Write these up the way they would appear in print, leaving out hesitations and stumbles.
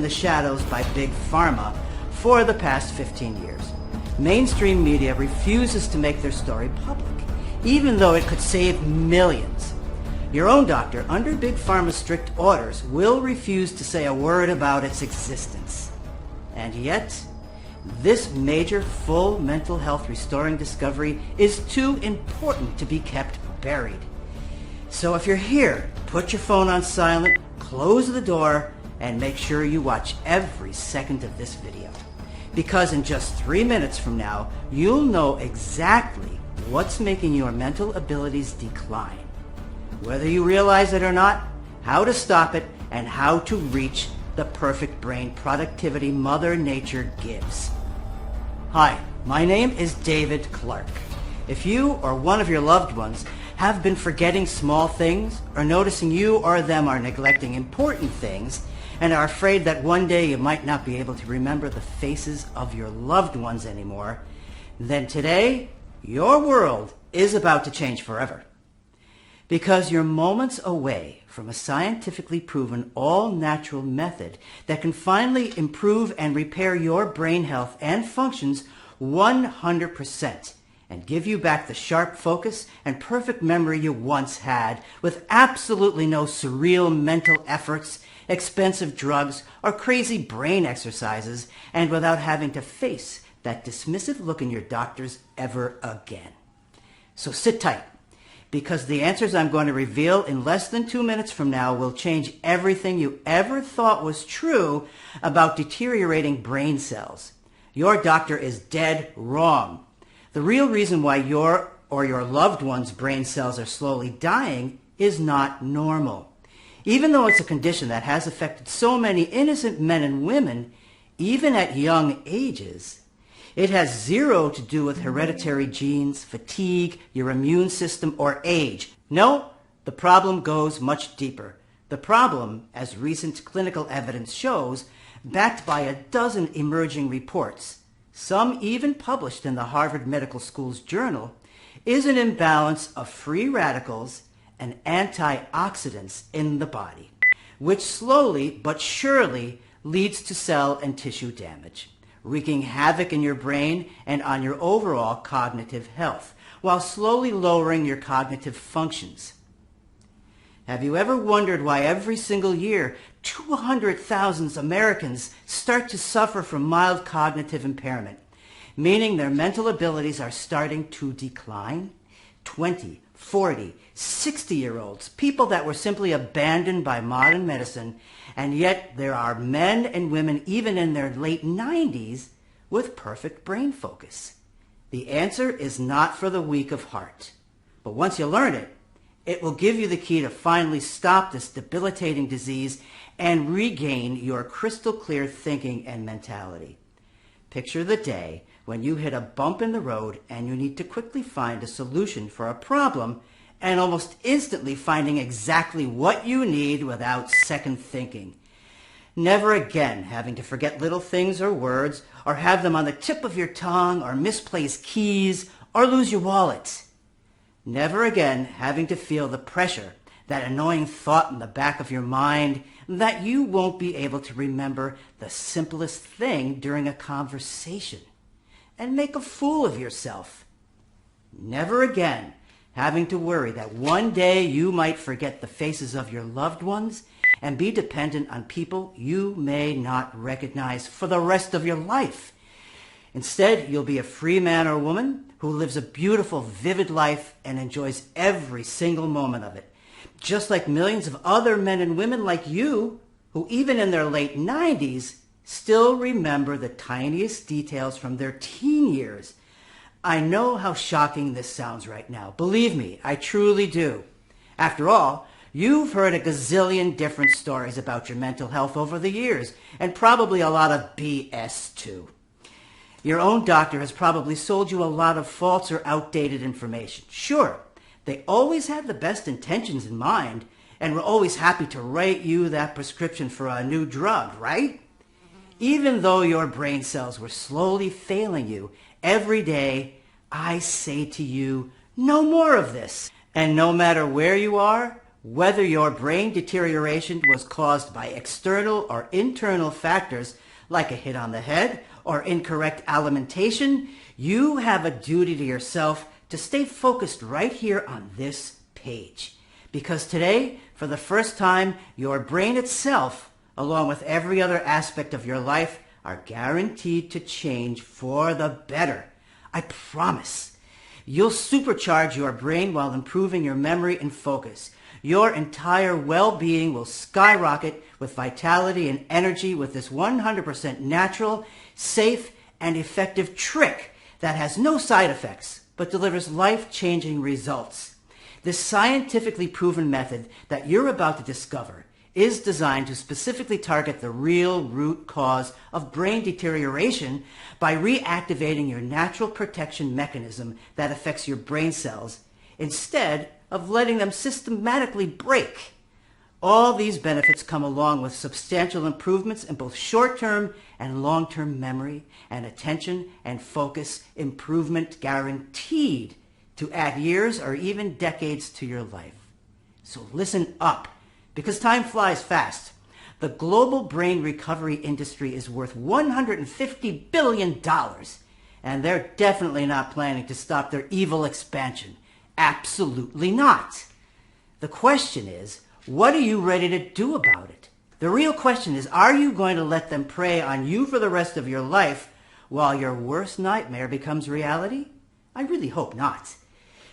the shadows by Big Pharma for the past 15 years. Mainstream media refuses to make their story public, even though it could save millions. Your own doctor, under Big Pharma's strict orders, will refuse to say a word about its existence. And yet, this major full mental health restoring discovery is too important to be kept buried. So if you're here, put your phone on silent, close the door, and make sure you watch every second of this video. Because in just 3 minutes from now, you'll know exactly what's making your mental abilities decline. Whether you realize it or not, how to stop it, and how to reach the perfect brain productivity Mother Nature gives. Hi, my name is David Clark. If you or one of your loved ones have been forgetting small things, or noticing you or them are neglecting important things, and are afraid that one day you might not be able to remember the faces of your loved ones anymore, then today, your world is about to change forever. Because you're moments away from a scientifically proven all-natural method that can finally improve and repair your brain health and functions 100% and give you back the sharp focus and perfect memory you once had with absolutely no surreal mental efforts, expensive drugs, or crazy brain exercises, and without having to face that dismissive look in your doctors ever again. So sit tight, because the answers I'm going to reveal in less than 2 minutes from now will change everything you ever thought was true about deteriorating brain cells. Your doctor is dead wrong. The real reason why your or your loved one's brain cells are slowly dying is not normal. Even though it's a condition that has affected so many innocent men and women, even at young ages, it has zero to do with hereditary genes, fatigue, your immune system, or age. No, the problem goes much deeper. The problem, as recent clinical evidence shows, backed by a dozen emerging reports, some even published in the Harvard Medical School's journal, is an imbalance of free radicals and antioxidants in the body, which slowly but surely leads to cell and tissue damage, wreaking havoc in your brain and on your overall cognitive health, while slowly lowering your cognitive functions. Have you ever wondered why every single year 200,000 Americans start to suffer from mild cognitive impairment, meaning their mental abilities are starting to decline? 20, 40, 60-year-olds, people that were simply abandoned by modern medicine, and yet there are men and women even in their late 90s with perfect brain focus. The answer is not for the weak of heart, but once you learn it, it will give you the key to finally stop this debilitating disease and regain your crystal clear thinking and mentality. Picture the day when you hit a bump in the road and you need to quickly find a solution for a problem, and almost instantly finding exactly what you need without second thinking. Never again having to forget little things or words, or have them on the tip of your tongue, or misplace keys, or lose your wallet. Never again having to feel the pressure, that annoying thought in the back of your mind, that you won't be able to remember the simplest thing during a conversation, and make a fool of yourself. Never again having to worry that one day you might forget the faces of your loved ones and be dependent on people you may not recognize for the rest of your life. Instead, you'll be a free man or woman who lives a beautiful, vivid life and enjoys every single moment of it. Just like millions of other men and women like you, who even in their late 90s, still remember the tiniest details from their teen years. I know how shocking this sounds right now. Believe me, I truly do. After all, you've heard a gazillion different stories about your mental health over the years, and probably a lot of BS too. Your own doctor has probably sold you a lot of false or outdated information. Sure, they always had the best intentions in mind, and were always happy to write you that prescription for a new drug, right? Even though your brain cells were slowly failing you every day, I say to you, no more of this. And no matter where you are, Whether your brain deterioration was caused by external or internal factors like a hit on the head or incorrect alimentation, you have a duty to yourself to stay focused right here on this page. Because today, for the first time, your brain itself, along with every other aspect of your life, are guaranteed to change for the better. I promise. You'll supercharge your brain while improving your memory and focus. Your entire well-being will skyrocket with vitality and energy with this 100% natural, safe, and effective trick that has no side effects but delivers life-changing results. This scientifically proven method that you're about to discover is designed to specifically target the real root cause of brain deterioration by reactivating your natural protection mechanism that affects your brain cells instead of letting them systematically break. All these benefits come along with substantial improvements in both short-term and long-term memory and attention and focus improvement guaranteed to add years or even decades to your life. So listen up, because time flies fast. The global brain recovery industry is worth $150 billion, and they're definitely not planning to stop their evil expansion. Absolutely not. The question is, what are you ready to do about it? The real question is, are you going to let them prey on you for the rest of your life while your worst nightmare becomes reality? I really hope not.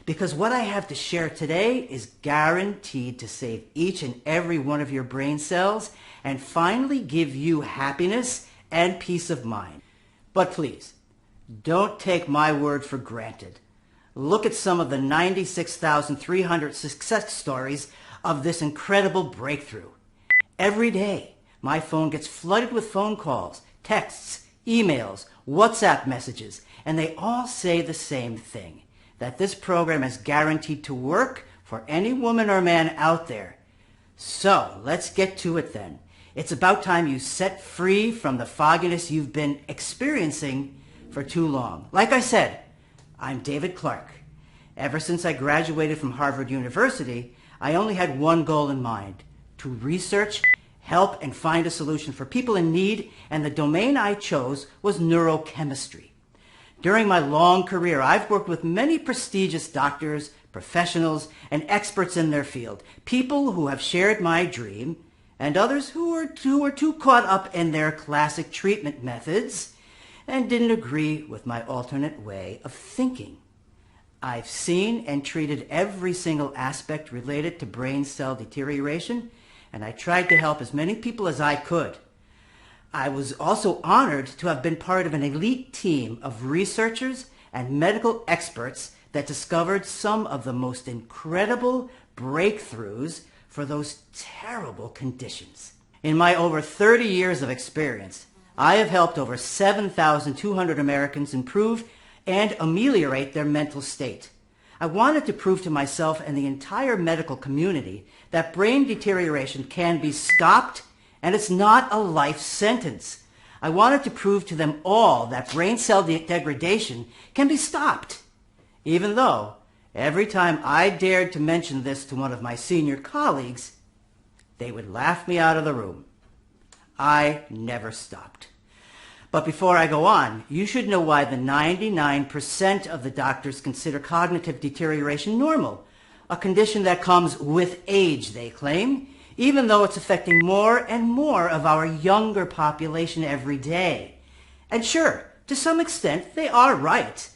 Because what I have to share today is guaranteed to save each and every one of your brain cells and finally give you happiness and peace of mind. But please, don't take my word for granted. Look at some of the 96,300 success stories of this incredible breakthrough. Every day, my phone gets flooded with phone calls, texts, emails, WhatsApp messages, and they all say the same thing, that this program is guaranteed to work for any woman or man out there. So, let's get to it then. It's about time you set free from the fogginess you've been experiencing for too long. Like I said, I'm David Clark. Ever since I graduated from Harvard University, I only had one goal in mind: to research, help, and find a solution for people in need, and the domain I chose was neurochemistry. During my long career, I've worked with many prestigious doctors, professionals, and experts in their field, people who have shared my dream, and others who were too caught up in their classic treatment methods and didn't agree with my alternate way of thinking. I've seen and treated every single aspect related to brain cell deterioration, and I tried to help as many people as I could. I was also honored to have been part of an elite team of researchers and medical experts that discovered some of the most incredible breakthroughs for those terrible conditions. In my over 30 years of experience, I have helped over 7,200 Americans improve and ameliorate their mental state. I wanted to prove to myself and the entire medical community that brain deterioration can be stopped, and it's not a life sentence. I wanted to prove to them all that brain cell degradation can be stopped, even though every time I dared to mention this to one of my senior colleagues, they would laugh me out of the room. I never stopped. But before I go on, you should know why the 99% of the doctors consider cognitive deterioration normal, a condition that comes with age, they claim, even though it's affecting more and more of our younger population every day. And sure, to some extent, they are right.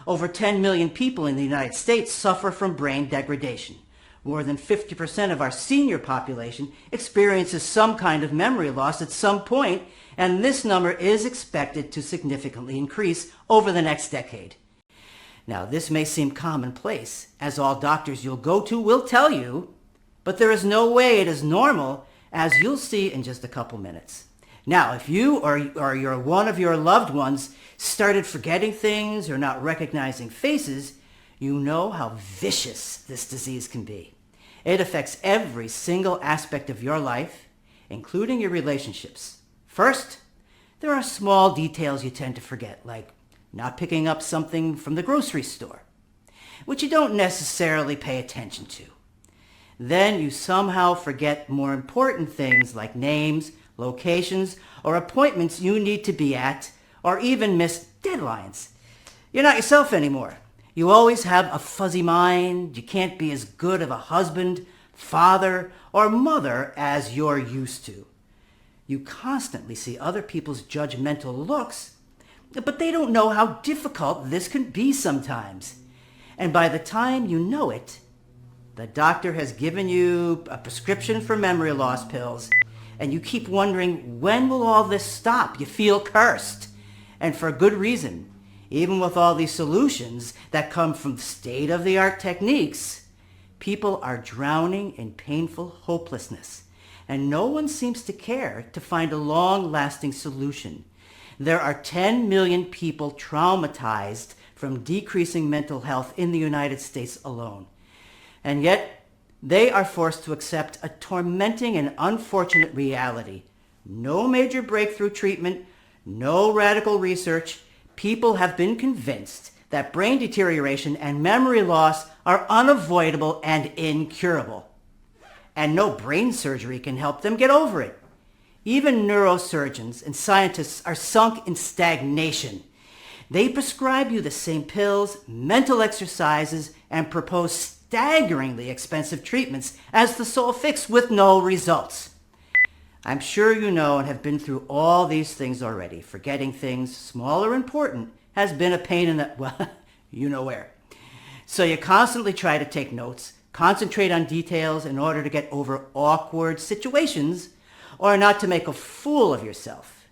Over 10 million people in the United States suffer from brain degradation. More than 50% of our senior population experiences some kind of memory loss at some point, and this number is expected to significantly increase over the next decade. Now, this may seem commonplace, as all doctors you'll go to will tell you, but there is no way it is normal, as you'll see in just a couple minutes. Now, if you or one of your loved ones started forgetting things or not recognizing faces, you know how vicious this disease can be. It affects every single aspect of your life, including your relationships. First, there are small details you tend to forget, like not picking up something from the grocery store, which you don't necessarily pay attention to. then you somehow forget more important things like names, locations, or appointments you need to be at, or even miss deadlines. You're not yourself anymore. You always have a fuzzy mind. You can't be as good of a husband, father, or mother as you're used to. You constantly see other people's judgmental looks, but they don't know how difficult this can be sometimes. And by the time you know it, the doctor has given you a prescription for memory loss pills, and you keep wondering, when will all this stop? You feel cursed. And for good reason. Even with all these solutions that come from state-of-the-art techniques, people are drowning in painful hopelessness, and no one seems to care to find a long-lasting solution. There are 10 million people traumatized from decreasing mental health in the United States alone. And yet, they are forced to accept a tormenting and unfortunate reality. No major breakthrough treatment, no radical research. People have been convinced that brain deterioration and memory loss are unavoidable and incurable. And no brain surgery can help them get over it. Even neurosurgeons and scientists are sunk in stagnation. They prescribe you the same pills, mental exercises, and propose staggeringly expensive treatments as the sole fix with no results. I'm sure you know and have been through all these things already. Forgetting things, small or important, has been a pain in the, well, you know where. So you constantly try to take notes, concentrate on details in order to get over awkward situations or not to make a fool of yourself.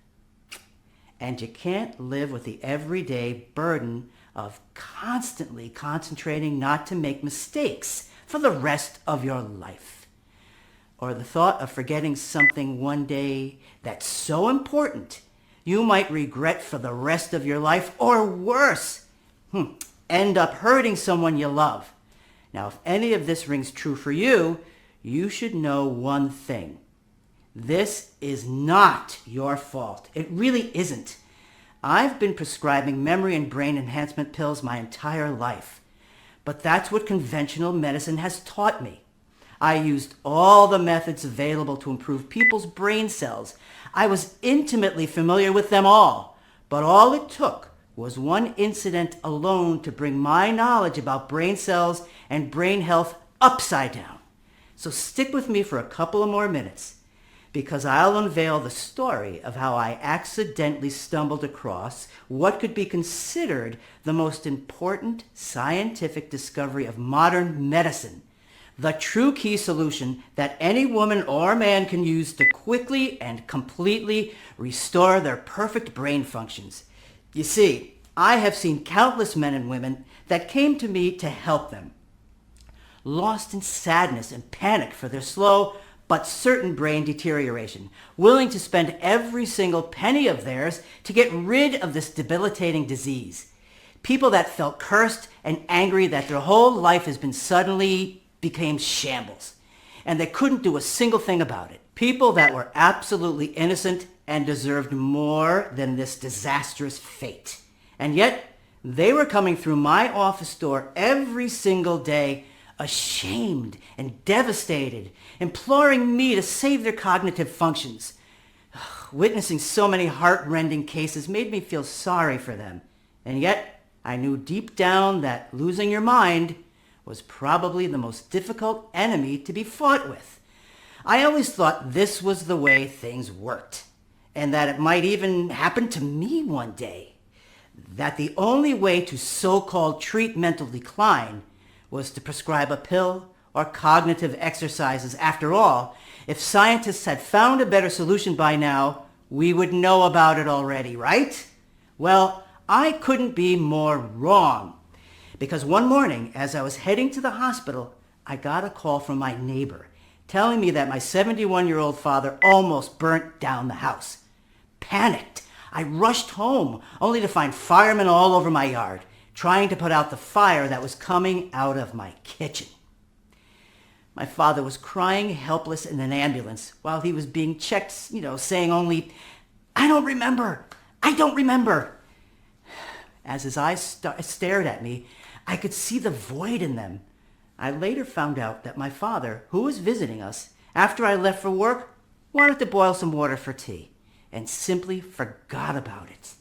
And you can't live with the everyday burden of constantly concentrating not to make mistakes for the rest of your life. Or the thought of forgetting something one day that's so important you might regret for the rest of your life, or worse, end up hurting someone you love. Now, if any of this rings true for you, you should know one thing. This is not your fault. It really isn't. I've been prescribing memory and brain enhancement pills my entire life, but that's what conventional medicine has taught me. I used all the methods available to improve people's brain cells. I was intimately familiar with them all, but all it took was one incident alone to bring my knowledge about brain cells and brain health upside down. So stick with me for a couple of more minutes, because I'll unveil the story of how I accidentally stumbled across what could be considered the most important scientific discovery of modern medicine. The true key solution that any woman or man can use to quickly and completely restore their perfect brain functions. You see, I have seen countless men and women that came to me to help them, lost in sadness and panic for their slow but certain brain deterioration, willing to spend every single penny of theirs to get rid of this debilitating disease. People that felt cursed and angry that their whole life has been suddenly became shambles, and they couldn't do a single thing about it. People that were absolutely innocent and deserved more than this disastrous fate. And yet, they were coming through my office door every single day, ashamed and devastated, imploring me to save their cognitive functions. Witnessing so many heart-rending cases made me feel sorry for them. And yet, I knew deep down that losing your mind was probably the most difficult enemy to be fought with. I always thought this was the way things worked, and that it might even happen to me one day. That the only way to so-called treat mental decline was to prescribe a pill or cognitive exercises. After all, if scientists had found a better solution by now, we would know about it already, right? Well, I couldn't be more wrong. Because one morning, as I was heading to the hospital, I got a call from my neighbor telling me that my 71-year-old father almost burnt down the house. Panicked, I rushed home, only to find firemen all over my yard, trying to put out the fire that was coming out of my kitchen. My father was crying helpless in an ambulance while he was being checked, saying only, I don't remember. As his eyes stared at me, I could see the void in them. I later found out that my father, who was visiting us, after I left for work, wanted to boil some water for tea, and simply forgot about it.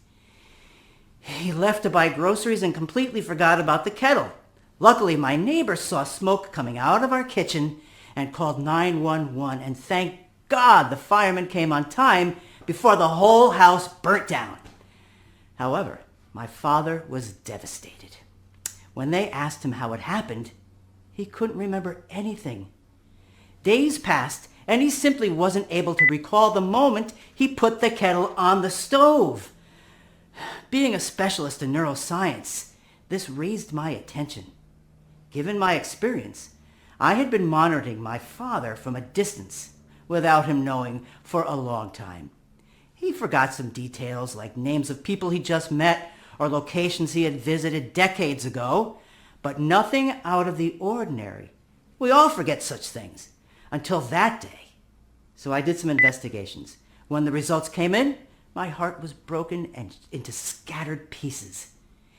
He left to buy groceries and completely forgot about the kettle. Luckily, my neighbor saw smoke coming out of our kitchen and called 911, and thank God the firemen came on time before the whole house burnt down. However, my father was devastated. When they asked him how it happened, he couldn't remember anything. Days passed, and he simply wasn't able to recall the moment he put the kettle on the stove. Being a specialist in neuroscience, this raised my attention. Given my experience, I had been monitoring my father from a distance without him knowing for a long time. He forgot some details like names of people he just met or locations he had visited decades ago, but nothing out of the ordinary. We all forget such things until that day. So I did some investigations. When the results came in, my heart was broken and into scattered pieces.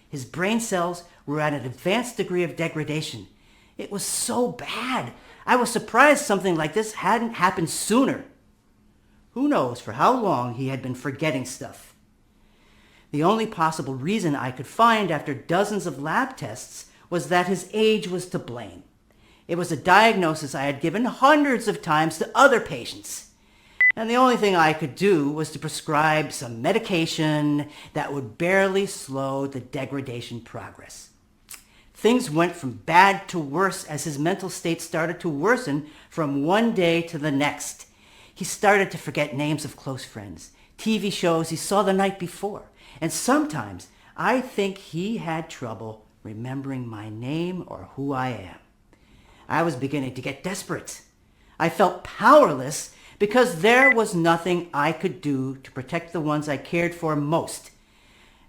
His brain cells were at an advanced degree of degradation. It was so bad. I was surprised something like this hadn't happened sooner. Who knows for how long he had been forgetting stuff. The only possible reason I could find after dozens of lab tests was that his age was to blame. It was a diagnosis I had given hundreds of times to other patients. And the only thing I could do was to prescribe some medication that would barely slow the degradation progress. Things went from bad to worse as his mental state started to worsen from one day to the next. He started to forget names of close friends, TV shows he saw the night before, and sometimes I think he had trouble remembering my name or who I am. I was beginning to get desperate. I felt powerless because there was nothing I could do to protect the ones I cared for most.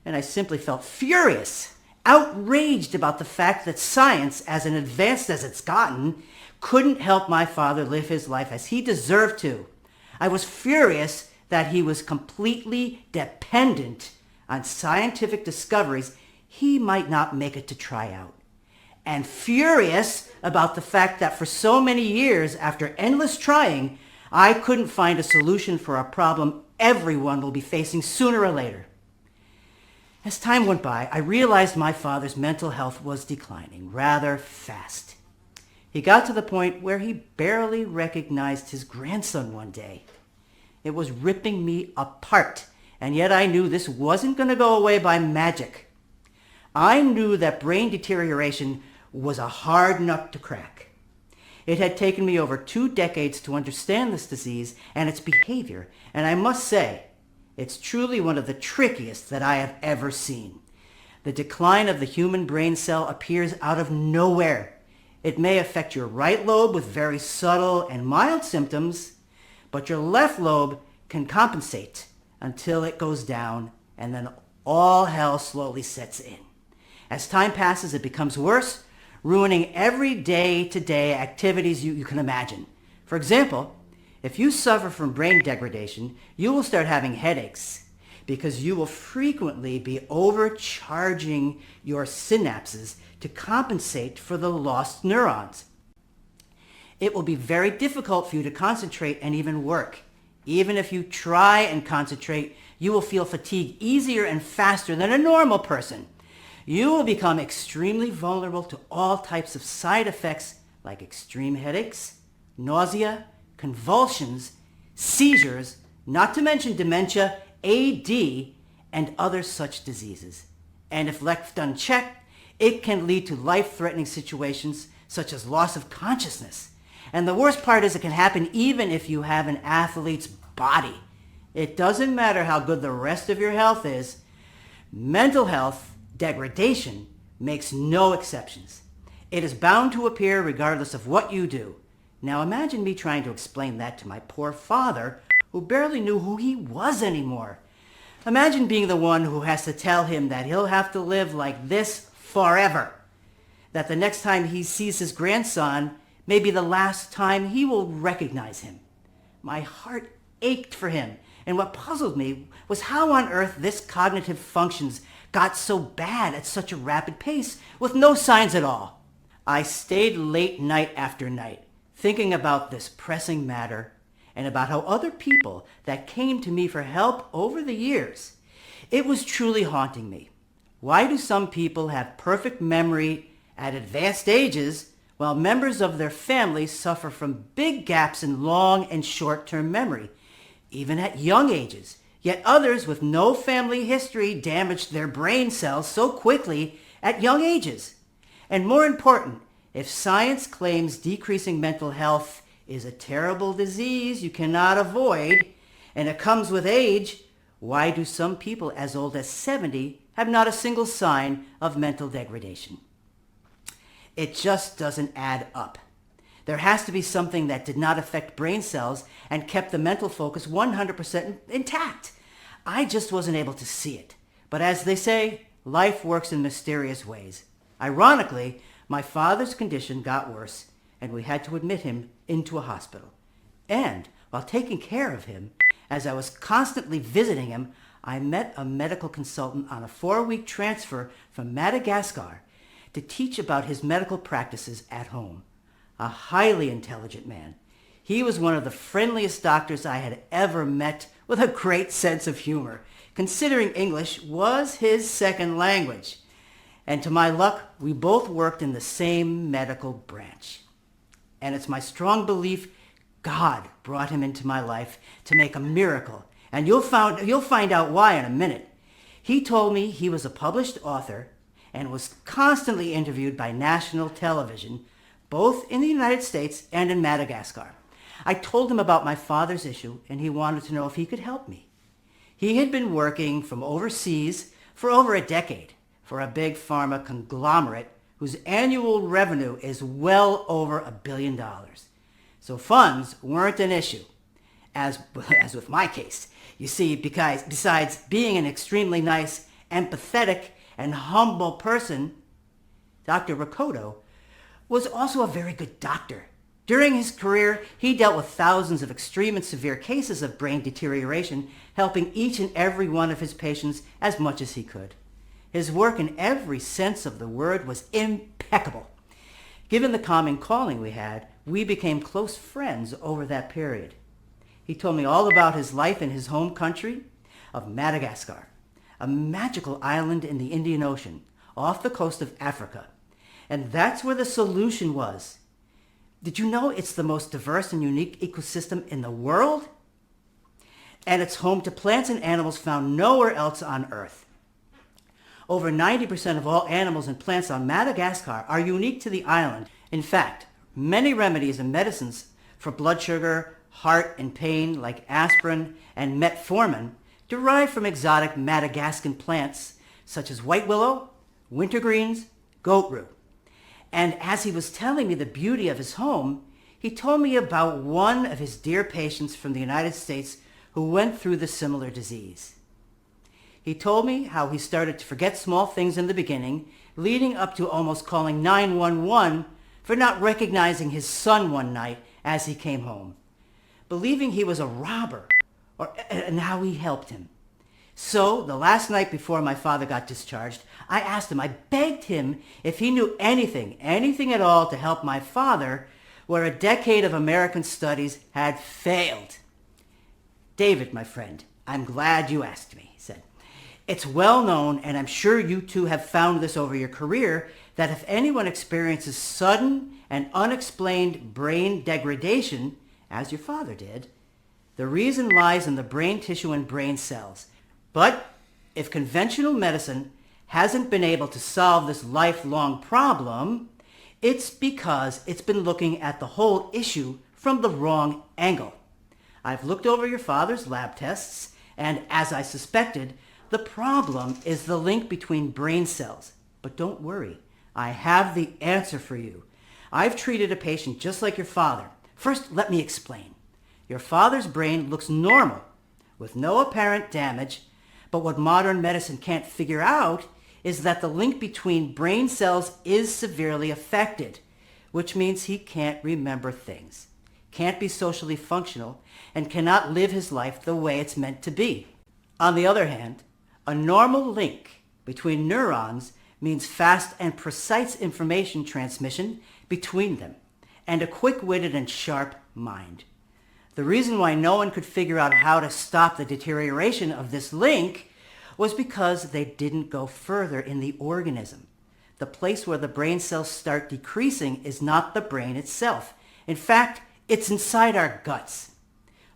And I simply felt furious, outraged about the fact that science, as advanced as it's gotten, couldn't help my father live his life as he deserved to. I was furious that he was completely dependent on scientific discoveries he might not make it to try out. And furious about the fact that for so many years, after endless trying, I couldn't find a solution for a problem everyone will be facing sooner or later. As time went by, I realized my father's mental health was declining rather fast. He got to the point where he barely recognized his grandson one day. It was ripping me apart, and yet I knew this wasn't going to go away by magic. I knew that brain deterioration was a hard nut to crack. It had taken me over 2 decades to understand this disease and its behavior, and I must say, it's truly one of the trickiest that I have ever seen. The decline of the human brain cell appears out of nowhere. It may affect your right lobe with very subtle and mild symptoms, but your left lobe can compensate until it goes down, and then all hell slowly sets in. As time passes, it becomes worse, ruining every day-to-day activities you can imagine. For example, if you suffer from brain degradation, you will start having headaches because you will frequently be overcharging your synapses to compensate for the lost neurons. It will be very difficult for you to concentrate and even work. Even if you try and concentrate, you will feel fatigue easier and faster than a normal person. You will become extremely vulnerable to all types of side effects like extreme headaches, nausea, convulsions, seizures, not to mention dementia, AD, and other such diseases. And if left unchecked, it can lead to life-threatening situations such as loss of consciousness. And the worst part is it can happen even if you have an athlete's body. It doesn't matter how good the rest of your health is. Mental health degradation makes no exceptions. It is bound to appear regardless of what you do. Now imagine me trying to explain that to my poor father, who barely knew who he was anymore. Imagine being the one who has to tell him that he'll have to live like this forever. That the next time he sees his grandson may be the last time he will recognize him. My heart ached for him, and what puzzled me was how on earth this cognitive functions got so bad at such a rapid pace with no signs at all. I stayed late night after night thinking about this pressing matter and about how other people that came to me for help over the years. It was truly haunting me. Why do some people have perfect memory at advanced ages while members of their families suffer from big gaps in long and short-term memory, even at young ages? Yet others with no family history damaged their brain cells so quickly at young ages. And more important, if science claims decreasing mental health is a terrible disease you cannot avoid, and it comes with age, why do some people as old as 70 have not a single sign of mental degradation? It just doesn't add up. There has to be something that did not affect brain cells and kept the mental focus 100% intact. I just wasn't able to see it. But as they say, life works in mysterious ways. Ironically, my father's condition got worse, and we had to admit him into a hospital. And while taking care of him, as I was constantly visiting him, I met a medical consultant on a 4-week transfer from Madagascar to teach about his medical practices at home. A highly intelligent man. He was one of the friendliest doctors I had ever met, with a great sense of humor, considering English was his second language. And to my luck, we both worked in the same medical branch. And it's my strong belief God brought him into my life to make a miracle. And you'll find out why in a minute. He told me he was a published author and was constantly interviewed by national television, both in the United States and in Madagascar. I told him about my father's issue, and he wanted to know if he could help me. He had been working from overseas for over a decade for a Big Pharma conglomerate whose annual revenue is well over $1 billion. So funds weren't an issue, as with my case. You see, because besides being an extremely nice, empathetic, and humble person, Dr. Rakoto was also a very good doctor. During his career, he dealt with thousands of extreme and severe cases of brain deterioration, helping each and every one of his patients as much as he could. His work in every sense of the word was impeccable. Given the common calling we had, we became close friends over that period. He told me all about his life in his home country of Madagascar, a magical island in the Indian Ocean, off the coast of Africa. And that's where the solution was. Did you know it's the most diverse and unique ecosystem in the world? And it's home to plants and animals found nowhere else on Earth. Over 90% of all animals and plants on Madagascar are unique to the island. In fact, many remedies and medicines for blood sugar, heart, and pain like aspirin and metformin derive from exotic Madagascan plants such as white willow, wintergreens, goatrue. And as he was telling me the beauty of his home, he told me about one of his dear patients from the United States who went through the similar disease. He told me how he started to forget small things in the beginning, leading up to almost calling 911 for not recognizing his son one night as he came home, believing he was a robber, and how he helped him. So, the last night before my father got discharged, I asked him, I begged him if he knew anything at all to help my father where a decade of American studies had failed. David, my friend, I'm glad you asked me, he said. It's well known, and I'm sure you too have found this over your career, that if anyone experiences sudden and unexplained brain degradation, as your father did, the reason lies in the brain tissue and brain cells. But if conventional medicine hasn't been able to solve this lifelong problem, it's because it's been looking at the whole issue from the wrong angle. I've looked over your father's lab tests, and as I suspected, the problem is the link between brain cells. But don't worry, I have the answer for you. I've treated a patient just like your father. First, let me explain. Your father's brain looks normal, with no apparent damage, but what modern medicine can't figure out is that the link between brain cells is severely affected, which means he can't remember things, can't be socially functional, and cannot live his life the way it's meant to be. On the other hand, a normal link between neurons means fast and precise information transmission between them, and a quick-witted and sharp mind. The reason why no one could figure out how to stop the deterioration of this link was because they didn't go further in the organism. The place where the brain cells start decreasing is not the brain itself. In fact, it's inside our guts.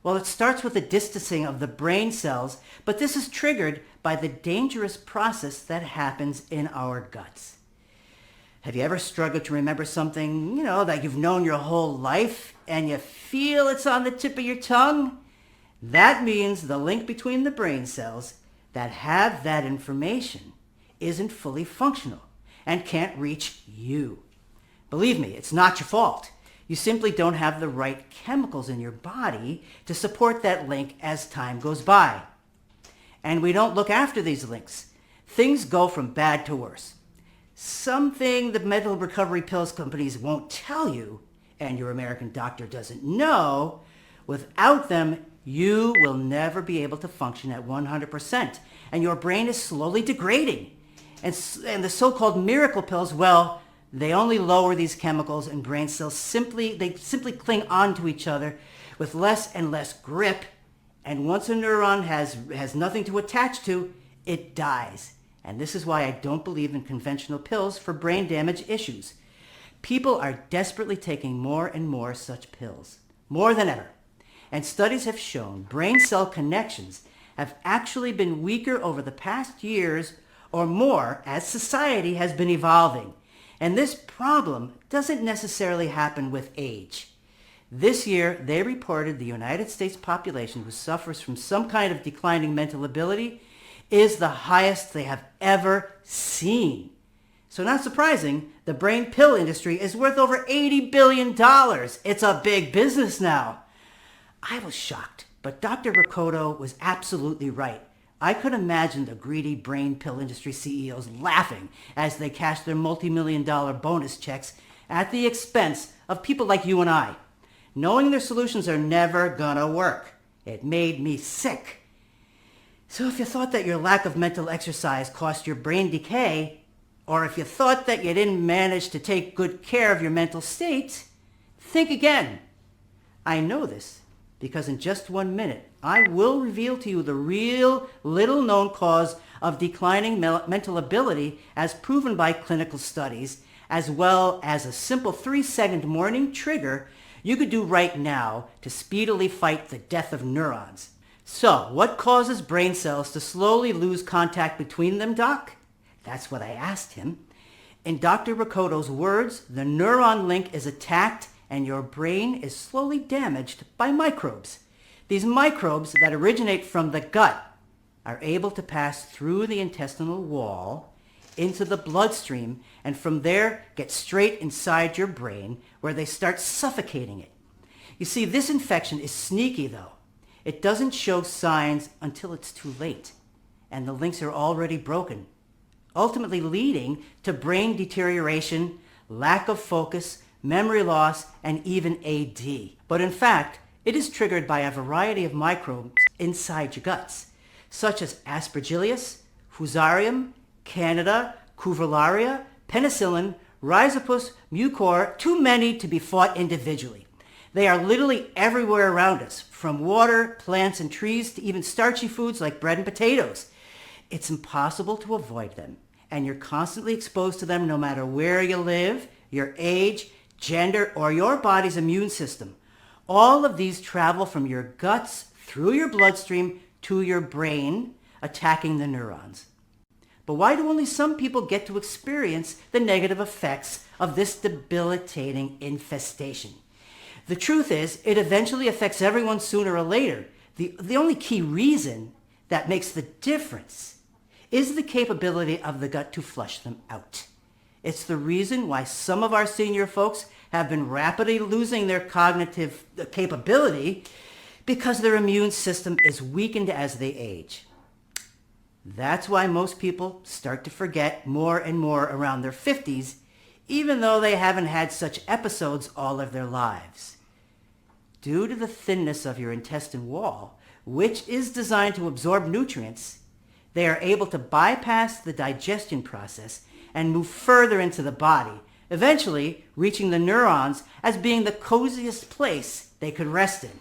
Well, it starts with the distancing of the brain cells, but this is triggered by the dangerous process that happens in our guts. Have you ever struggled to remember something, that you've known your whole life and you feel it's on the tip of your tongue? That means the link between the brain cells that have that information isn't fully functional and can't reach you. Believe me, it's not your fault. You simply don't have the right chemicals in your body to support that link as time goes by. And we don't look after these links. Things go from bad to worse. Something the mental recovery pills companies won't tell you, and your American doctor doesn't know, without them, you will never be able to function at 100%, and your brain is slowly degrading. And the so-called miracle pills, well, they only lower these chemicals, and brain cells simply cling onto each other with less and less grip, and once a neuron has nothing to attach to, it dies. And this is why I don't believe in conventional pills for brain damage issues. People are desperately taking more and more such pills, more than ever. And studies have shown brain cell connections have actually been weaker over the past years or more as society has been evolving. And this problem doesn't necessarily happen with age. This year, they reported the United States population who suffers from some kind of declining mental ability is the highest they have ever seen. So not surprising, the brain pill industry is worth over $80 billion. It's a big business now. I was shocked, but Dr. Riccotto was absolutely right. I could imagine the greedy brain pill industry CEOs laughing as they cashed their multi-million-dollar bonus checks at the expense of people like you and I, knowing their solutions are never gonna work. It made me sick. So if you thought that your lack of mental exercise caused your brain decay, or if you thought that you didn't manage to take good care of your mental state, think again. I know this because in just 1 minute, I will reveal to you the real little-known cause of declining mental ability as proven by clinical studies, as well as a simple 3-second morning trigger you could do right now to speedily fight the death of neurons. So, what causes brain cells to slowly lose contact between them, Doc? That's what I asked him. In Dr. Riccotto's words, the neuron link is attacked and your brain is slowly damaged by microbes. These microbes that originate from the gut are able to pass through the intestinal wall into the bloodstream and from there get straight inside your brain where they start suffocating it. You see, this infection is sneaky though. It doesn't show signs until it's too late, and the links are already broken, ultimately leading to brain deterioration, lack of focus, memory loss, and even AD. But in fact, it is triggered by a variety of microbes inside your guts, such as Aspergillus, Fusarium, Candida, Cuvillaria, penicillin, Rhizopus, Mucor, too many to be fought individually. They are literally everywhere around us, from water, plants, and trees to even starchy foods like bread and potatoes. It's impossible to avoid them, and you're constantly exposed to them no matter where you live, your age, gender, or your body's immune system. All of these travel from your guts through your bloodstream to your brain, attacking the neurons. But why do only some people get to experience the negative effects of this debilitating infestation? The truth is, it eventually affects everyone sooner or later. The only key reason that makes the difference is the capability of the gut to flush them out. It's the reason why some of our senior folks have been rapidly losing their cognitive capability because their immune system is weakened as they age. That's why most people start to forget more and more around their 50s, even though they haven't had such episodes all of their lives. Due to the thinness of your intestine wall, which is designed to absorb nutrients, they are able to bypass the digestion process and move further into the body, eventually reaching the neurons as being the coziest place they could rest in.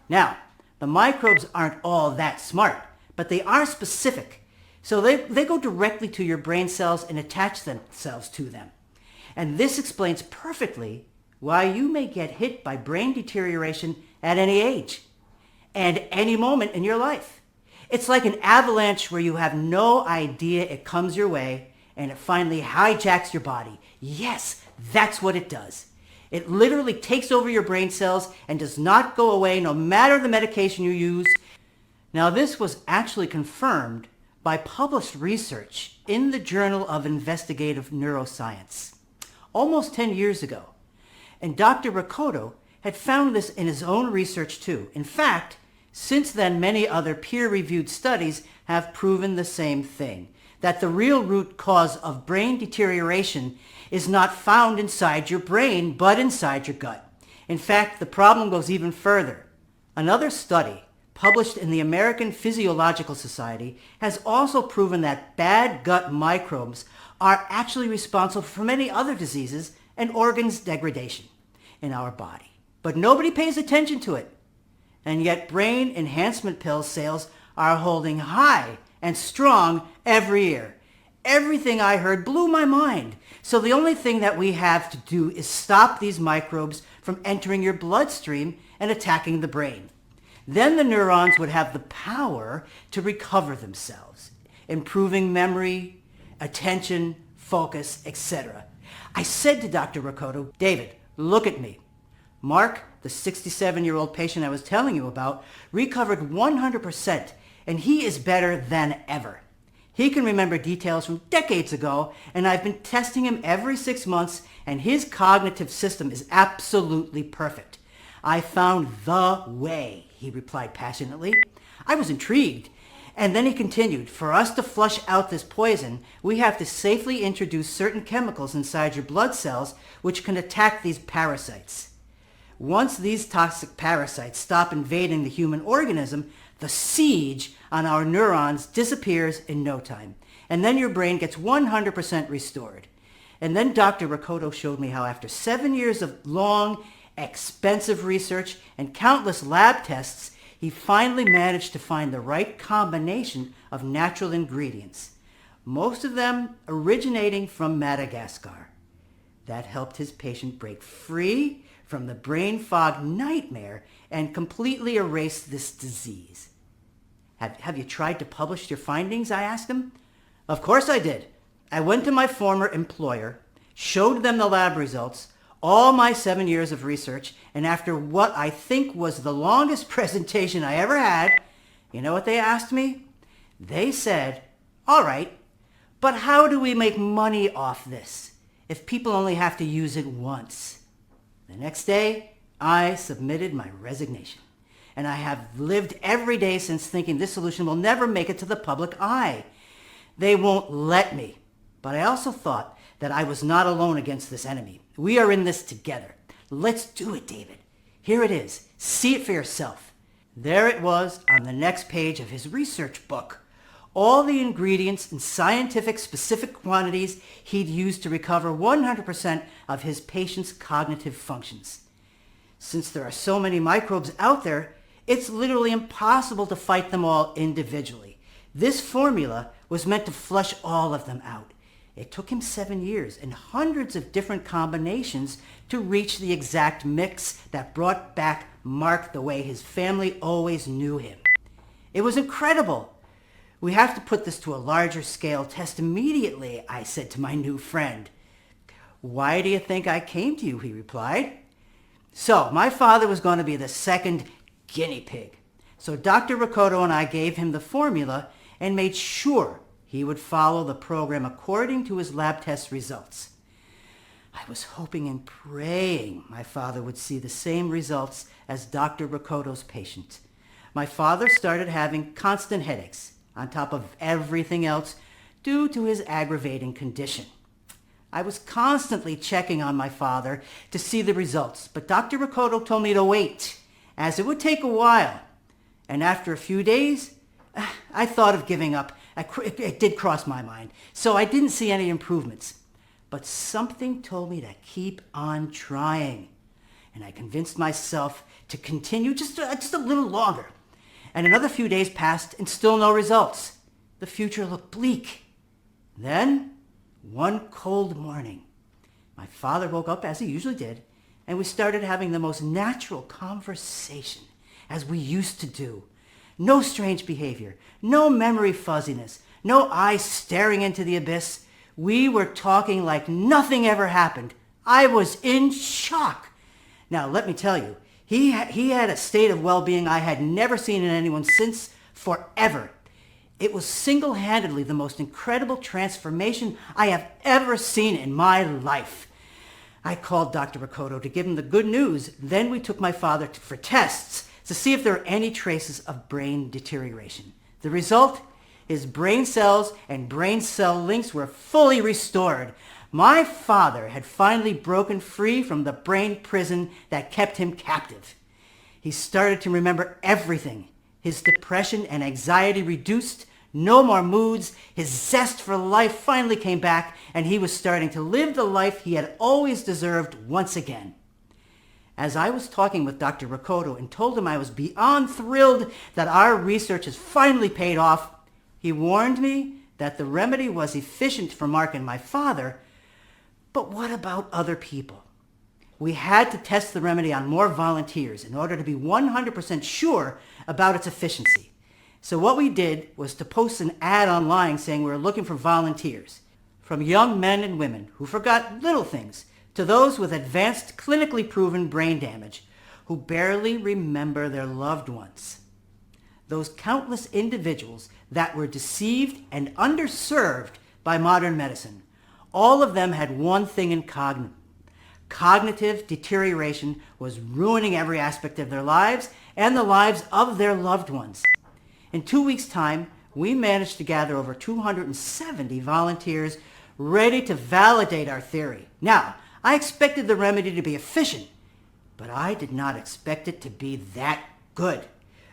Now, the microbes aren't all that smart, but they are specific. So they go directly to your brain cells and attach themselves to them. And this explains perfectly why you may get hit by brain deterioration at any age and any moment in your life. It's like an avalanche where you have no idea it comes your way and it finally hijacks your body. Yes, that's what it does. It literally takes over your brain cells and does not go away no matter the medication you use. Now, this was actually confirmed by published research in the Journal of Investigative Neuroscience almost 10 years ago. And Dr. Riccotto had found this in his own research too. In fact, since then, many other peer-reviewed studies have proven the same thing, that the real root cause of brain deterioration is not found inside your brain, but inside your gut. In fact, the problem goes even further. Another study published in the American Physiological Society has also proven that bad gut microbes are actually responsible for many other diseases and organs degradation in our body. But nobody pays attention to it. And yet brain enhancement pill sales are holding high and strong every year. Everything I heard blew my mind. So the only thing that we have to do is stop these microbes from entering your bloodstream and attacking the brain. Then the neurons would have the power to recover themselves, improving memory, attention, focus, etc. I said to Dr. Riccotto, David, look at me. Mark, the 67-year-old patient I was telling you about, recovered 100%, and he is better than ever. He can remember details from decades ago, and I've been testing him every 6 months, and his cognitive system is absolutely perfect. I found the way, he replied passionately. I was intrigued. And then he continued, for us to flush out this poison, we have to safely introduce certain chemicals inside your blood cells which can attack these parasites. Once these toxic parasites stop invading the human organism, the siege on our neurons disappears in no time. And then your brain gets 100% restored. And then Dr. Riccotto showed me how after 7 years of long, expensive research and countless lab tests, he finally managed to find the right combination of natural ingredients, most of them originating from Madagascar. That helped his patient break free from the brain fog nightmare and completely erase this disease. Have you tried to publish your findings? I asked him. Of course I did. I went to my former employer, showed them the lab results, all my 7 years of research, and after what I think was the longest presentation I ever had, you know what they asked me? They said, all right, but how do we make money off this if people only have to use it once? The next day, I submitted my resignation, and I have lived every day since thinking this solution will never make it to the public eye. They won't let me, but I also thought that I was not alone against this enemy. We are in this together. Let's do it, David. Here it is. See it for yourself. There it was on the next page of his research book. All the ingredients and scientific specific quantities he'd used to recover 100% of his patient's cognitive functions. Since there are so many microbes out there, it's literally impossible to fight them all individually. This formula was meant to flush all of them out. It took him 7 years and hundreds of different combinations to reach the exact mix that brought back Mark the way his family always knew him. It was incredible. We have to put this to a larger scale test immediately, I said to my new friend. Why do you think I came to you? He replied. So my father was going to be the second guinea pig. So Dr. Riccotto and I gave him the formula and made sure he would follow the program according to his lab test results. I was hoping and praying my father would see the same results as Dr. Riccotto's patient. My father started having constant headaches on top of everything else due to his aggravating condition. I was constantly checking on my father to see the results, but Dr. Riccotto told me to wait, as it would take a while. And after a few days, I thought of giving up It did cross my mind. So I didn't see any improvements. But something told me to keep on trying. And I convinced myself to continue just a little longer. And another few days passed and still no results. The future looked bleak. Then, one cold morning, my father woke up as he usually did, and we started having the most natural conversation, as we used to do. No strange behavior, no memory fuzziness, no eyes staring into the abyss. We were talking like nothing ever happened. I was in shock. Now, let me tell you, he had a state of well-being I had never seen in anyone since forever. It was single-handedly the most incredible transformation I have ever seen in my life. I called Dr. Riccotto to give him the good news. Then we took my father for tests to see if there were any traces of brain deterioration. The result? His brain cells and brain cell links were fully restored. My father had finally broken free from the brain prison that kept him captive. He started to remember everything. His depression and anxiety reduced, no more moods, his zest for life finally came back, and he was starting to live the life he had always deserved once again. As I was talking with Dr. Riccotto and told him I was beyond thrilled that our research has finally paid off, he warned me that the remedy was efficient for Mark and my father, but what about other people? We had to test the remedy on more volunteers in order to be 100% sure about its efficiency. So what we did was to post an ad online saying we were looking for volunteers, from young men and women who forgot little things to those with advanced clinically proven brain damage who barely remember their loved ones. Those countless individuals that were deceived and underserved by modern medicine, all of them had one thing in common. Cognitive deterioration was ruining every aspect of their lives and the lives of their loved ones. In 2 weeks' time, we managed to gather over 270 volunteers ready to validate our theory. Now, I expected the remedy to be efficient, but I did not expect it to be that good.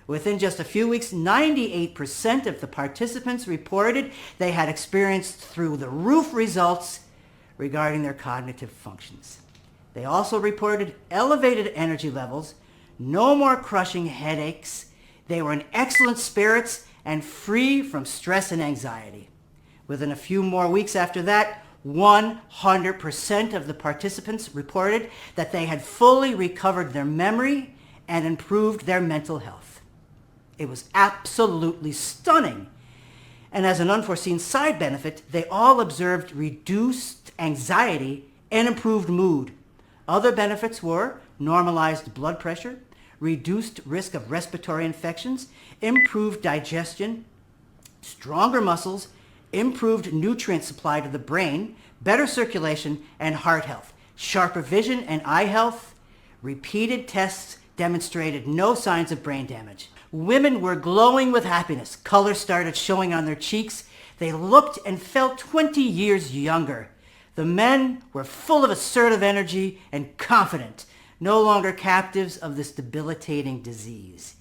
Within just a few weeks, 98% of the participants reported they had experienced through-the-roof results regarding their cognitive functions. They also reported elevated energy levels, no more crushing headaches. They were in excellent spirits and free from stress and anxiety. Within a few more weeks after that, 100% of the participants reported that they had fully recovered their memory and improved their mental health. It was absolutely stunning. And as an unforeseen side benefit, they all observed reduced anxiety and improved mood. Other benefits were normalized blood pressure, reduced risk of respiratory infections, improved digestion, stronger muscles, improved nutrient supply to the brain, better circulation, and heart health, sharper vision and eye health. Repeated tests demonstrated no signs of brain damage. Women were glowing with happiness. Color started showing on their cheeks. They looked and felt 20 years younger. The men were full of assertive energy and confident, no longer captives of this debilitating disease.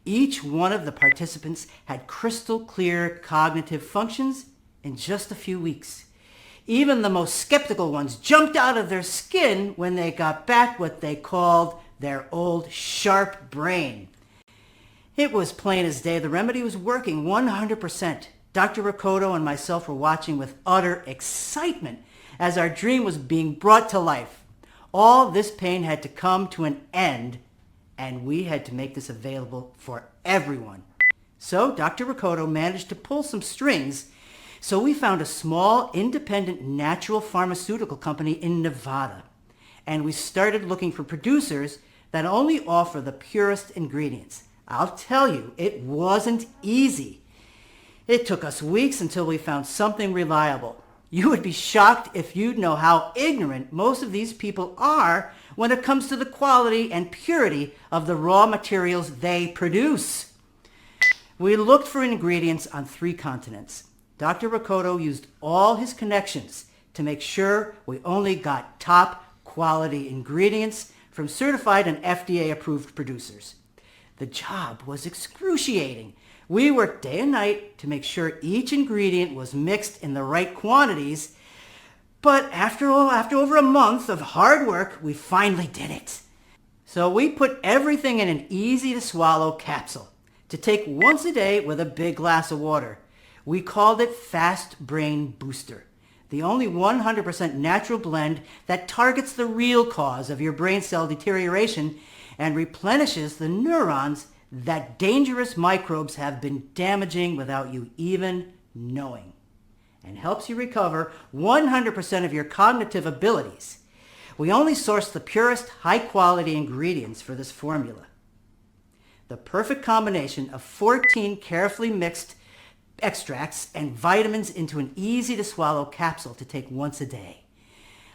Each one of the participants had crystal clear cognitive functions in just a few weeks. Even the most skeptical ones jumped out of their skin when they got back what they called their old sharp brain. It was plain as day. The remedy was working 100%. Dr. Riccotto and myself were watching with utter excitement as our dream was being brought to life. All this pain had to come to an end, and we had to make this available for everyone. So Dr. Riccotto managed to pull some strings, so we found a small, independent, natural pharmaceutical company in Nevada, and we started looking for producers that only offer the purest ingredients. I'll tell you, it wasn't easy. It took us weeks until we found something reliable. You would be shocked if you'd know how ignorant most of these people are when it comes to the quality and purity of the raw materials they produce. We looked for ingredients on 3 continents. Dr. Riccotto used all his connections to make sure we only got top quality ingredients from certified and FDA-approved producers. The job was excruciating. We worked day and night to make sure each ingredient was mixed in the right quantities. But after over a month of hard work, we finally did it. So we put everything in an easy-to-swallow capsule to take once a day with a big glass of water. We called it Fast Brain Booster, the only 100% natural blend that targets the real cause of your brain cell deterioration and replenishes the neurons that dangerous microbes have been damaging without you even knowing, and helps you recover 100% of your cognitive abilities. We only source the purest, high-quality ingredients for this formula. The perfect combination of 14 carefully mixed extracts and vitamins into an easy-to-swallow capsule to take once a day.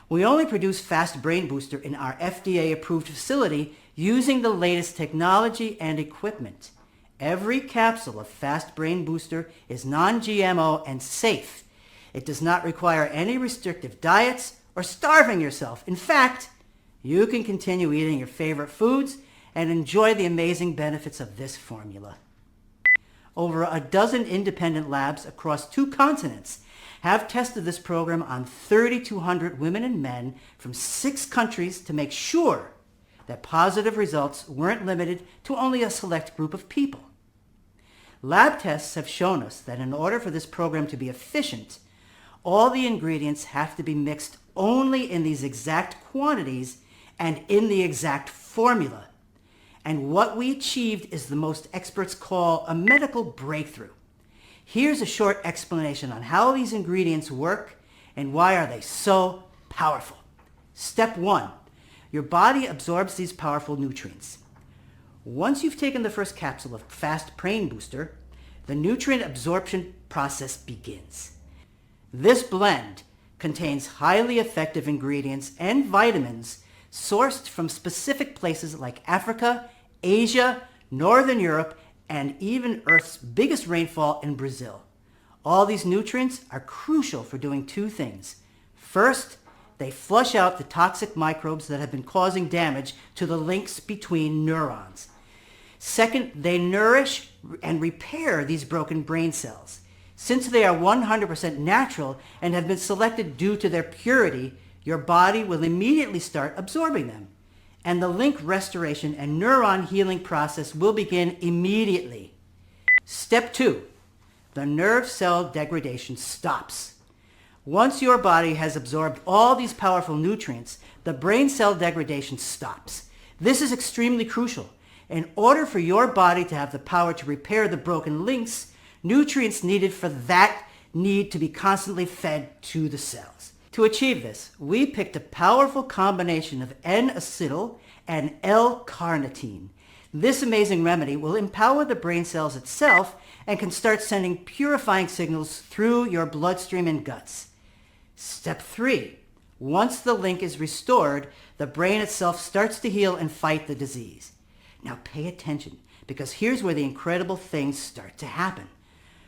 We only produce Fast Brain Booster in our FDA-approved facility using the latest technology and equipment. Every capsule of Fast Brain Booster is non-GMO and safe. It does not require any restrictive diets or starving yourself. In fact, you can continue eating your favorite foods and enjoy the amazing benefits of this formula. Over a dozen independent labs across 2 continents have tested this program on 3,200 women and men from 6 countries to make sure that positive results weren't limited to only a select group of people. Lab tests have shown us that in order for this program to be efficient, all the ingredients have to be mixed only in these exact quantities and in the exact formula. And what we achieved is the most experts call a medical breakthrough. Here's a short explanation on how these ingredients work and why are they so powerful. Step 1. Your body absorbs these powerful nutrients. Once you've taken the first capsule of Fast Brain Booster, the nutrient absorption process begins. This blend contains highly effective ingredients and vitamins sourced from specific places like Africa, Asia, Northern Europe, and even Earth's biggest rainfall in Brazil. All these nutrients are crucial for doing 2 things. First, they flush out the toxic microbes that have been causing damage to the links between neurons. Second, they nourish and repair these broken brain cells. Since they are 100% natural and have been selected due to their purity, your body will immediately start absorbing them. And the link restoration and neuron healing process will begin immediately. Step 2. The nerve cell degradation stops. Once your body has absorbed all these powerful nutrients, the brain cell degradation stops. This is extremely crucial. In order for your body to have the power to repair the broken links, nutrients needed for that need to be constantly fed to the cells. To achieve this, we picked a powerful combination of N-acetyl and L-carnitine. This amazing remedy will empower the brain cells itself and can start sending purifying signals through your bloodstream and guts. Step 3. Once the link is restored, the brain itself starts to heal and fight the disease. Now pay attention, because here's where the incredible things start to happen.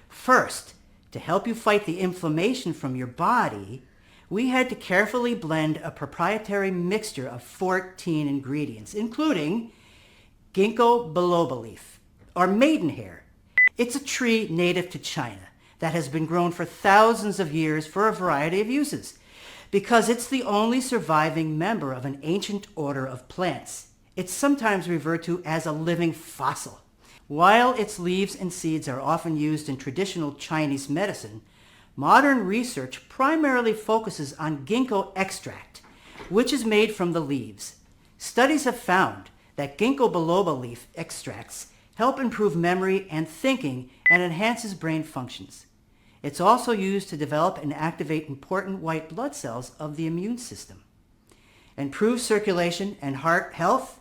First, to help you fight the inflammation from your body, we had to carefully blend a proprietary mixture of 14 ingredients, including ginkgo biloba leaf, or maidenhair. It's a tree native to China that has been grown for thousands of years for a variety of uses, because it's the only surviving member of an ancient order of plants. It's sometimes referred to as a living fossil. While its leaves and seeds are often used in traditional Chinese medicine, modern research primarily focuses on ginkgo extract, which is made from the leaves. Studies have found that ginkgo biloba leaf extracts help improve memory and thinking and enhances brain functions. It's also used to develop and activate important white blood cells of the immune system, improves circulation and heart health,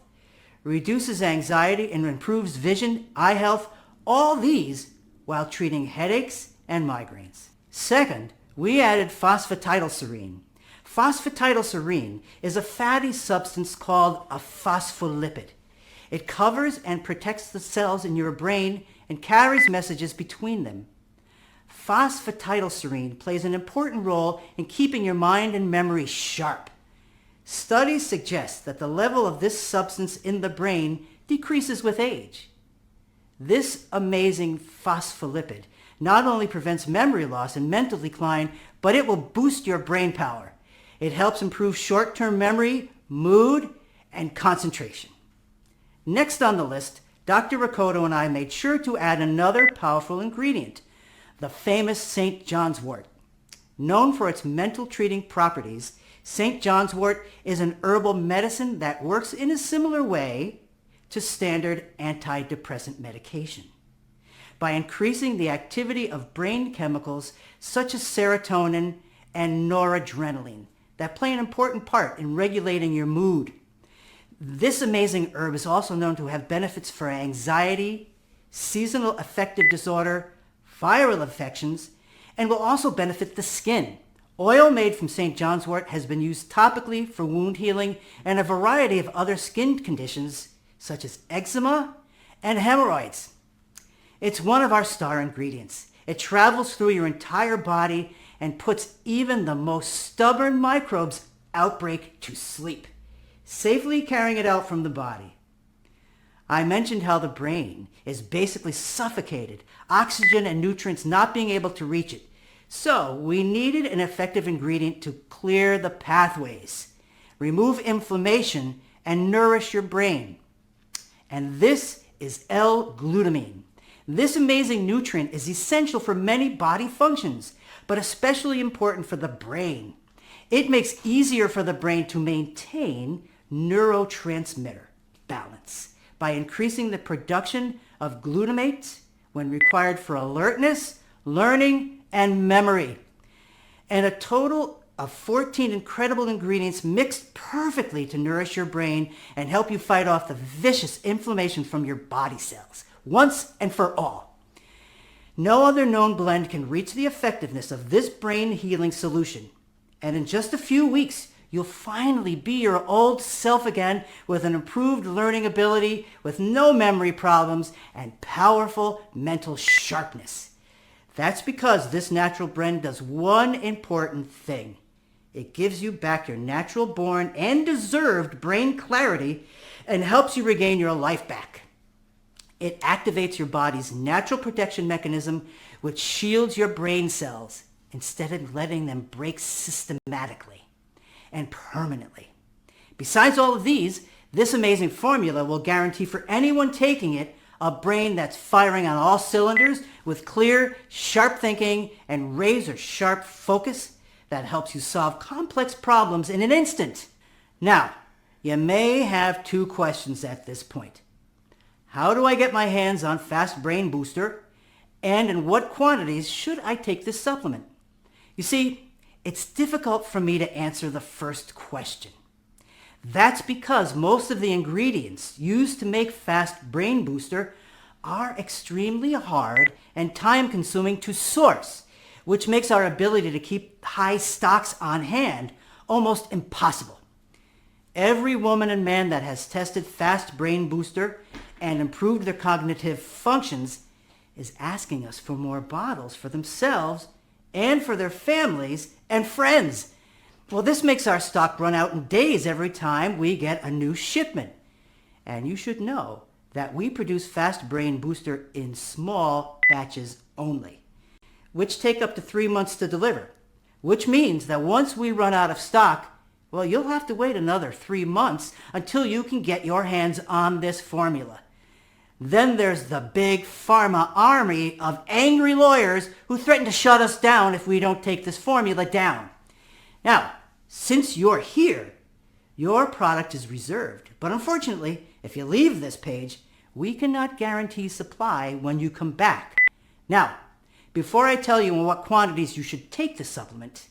reduces anxiety and improves vision, eye health, all these while treating headaches and migraines. Second, we added phosphatidylserine. Phosphatidylserine is a fatty substance called a phospholipid. It covers and protects the cells in your brain and carries messages between them. Phosphatidylserine plays an important role in keeping your mind and memory sharp. Studies suggest that the level of this substance in the brain decreases with age. This amazing phospholipid not only prevents memory loss and mental decline, but it will boost your brain power. It helps improve short-term memory, mood, and concentration. Next on the list, Dr. Riccotto and I made sure to add another powerful ingredient, the famous St. John's wort. Known for its mental treating properties, St. John's wort is an herbal medicine that works in a similar way to standard antidepressant medication by increasing the activity of brain chemicals such as serotonin and noradrenaline that play an important part in regulating your mood. This amazing herb is also known to have benefits for anxiety, seasonal affective disorder, viral infections, and will also benefit the skin. Oil made from St. John's wort has been used topically for wound healing and a variety of other skin conditions such as eczema and hemorrhoids. It's one of our star ingredients. It travels through your entire body and puts even the most stubborn microbes outbreak to sleep, safely carrying it out from the body. I mentioned how the brain is basically suffocated, oxygen and nutrients not being able to reach it. So we needed an effective ingredient to clear the pathways, remove inflammation, and nourish your brain. And this is L-glutamine. This amazing nutrient is essential for many body functions, but especially important for the brain. It makes easier for the brain to maintain neurotransmitter balance by increasing the production of glutamate when required for alertness, learning, and memory. And a total of 14 incredible ingredients mixed perfectly to nourish your brain and help you fight off the vicious inflammation from your body cells, once and for all. No other known blend can reach the effectiveness of this brain healing solution. And in just a few weeks, you'll finally be your old self again with an improved learning ability, with no memory problems, and powerful mental sharpness. That's because this natural blend does one important thing. It gives you back your natural-born and deserved brain clarity and helps you regain your life back. It activates your body's natural protection mechanism, which shields your brain cells instead of letting them break systematically and permanently. Besides all of these, this amazing formula will guarantee for anyone taking it a brain that's firing on all cylinders with clear, sharp thinking and razor-sharp focus that helps you solve complex problems in an instant. Now, you may have two questions at this point. How do I get my hands on Fast Brain Booster? And in what quantities should I take this supplement? You see, it's difficult for me to answer the first question. That's because most of the ingredients used to make Fast Brain Booster are extremely hard and time-consuming to source, which makes our ability to keep high stocks on hand almost impossible. Every woman and man that has tested Fast Brain Booster and improved their cognitive functions is asking us for more bottles for themselves and for their families and friends. Well, this makes our stock run out in days every time we get a new shipment. And you should know that we produce Fast Brain Booster in small batches only, which take up to 3 months to deliver, which means that once we run out of stock, well, you'll have to wait another 3 months until you can get your hands on this formula. Then there's the Big Pharma army of angry lawyers who threaten to shut us down if we don't take this formula down. Now, since you're here, your product is reserved. But unfortunately, if you leave this page, we cannot guarantee supply when you come back. Now, before I tell you in what quantities you should take the supplement,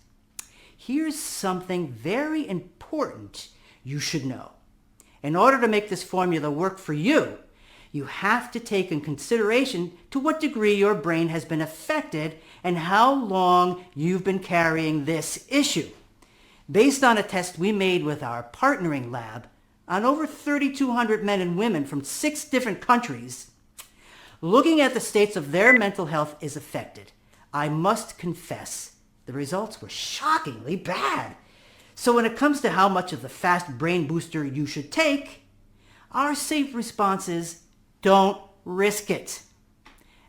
here's something very important you should know. In order to make this formula work for you, you have to take in consideration to what degree your brain has been affected and how long you've been carrying this issue. Based on a test we made with our partnering lab on over 3,200 men and women from 6 different countries, looking at the states of their mental health is affected, I must confess the results were shockingly bad. So when it comes to how much of the Fast Brain Booster you should take, our safe response is don't risk it.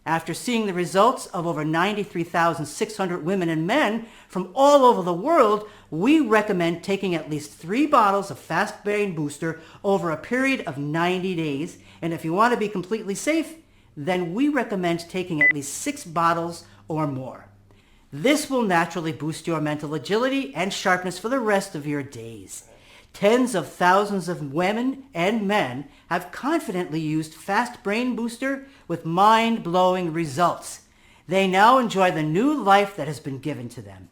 After seeing the results of over 93,600 women and men from all over the world, we recommend taking at least 3 bottles of Fast Brain Booster over a period of 90 days. And if you want to be completely safe, then we recommend taking at least 6 bottles or more. This will naturally boost your mental agility and sharpness for the rest of your days. Tens of thousands of women and men have confidently used Fast Brain Booster with mind-blowing results. They now enjoy the new life that has been given to them.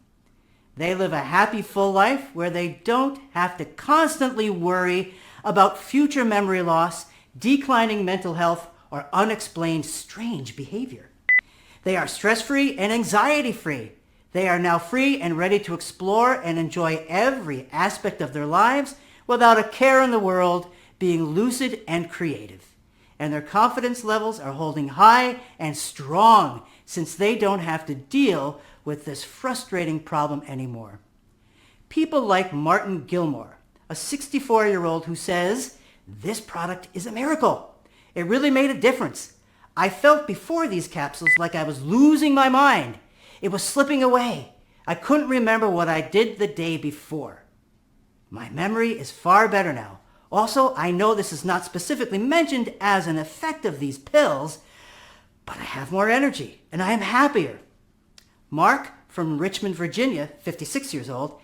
They live a happy, full life where they don't have to constantly worry about future memory loss, declining mental health, or unexplained strange behavior. They are stress-free and anxiety-free. They are now free and ready to explore and enjoy every aspect of their lives without a care in the world, being lucid and creative. And their confidence levels are holding high and strong since they don't have to deal with this frustrating problem anymore. People like Martin Gilmore, a 64-year-old who says, "This product is a miracle. It really made a difference. I felt before these capsules like I was losing my mind. It was slipping away. I couldn't remember what I did the day before. My memory is far better now. Also, I know this is not specifically mentioned as an effect of these pills, but I have more energy and I am happier." Mark from Richmond, Virginia, 56 years old,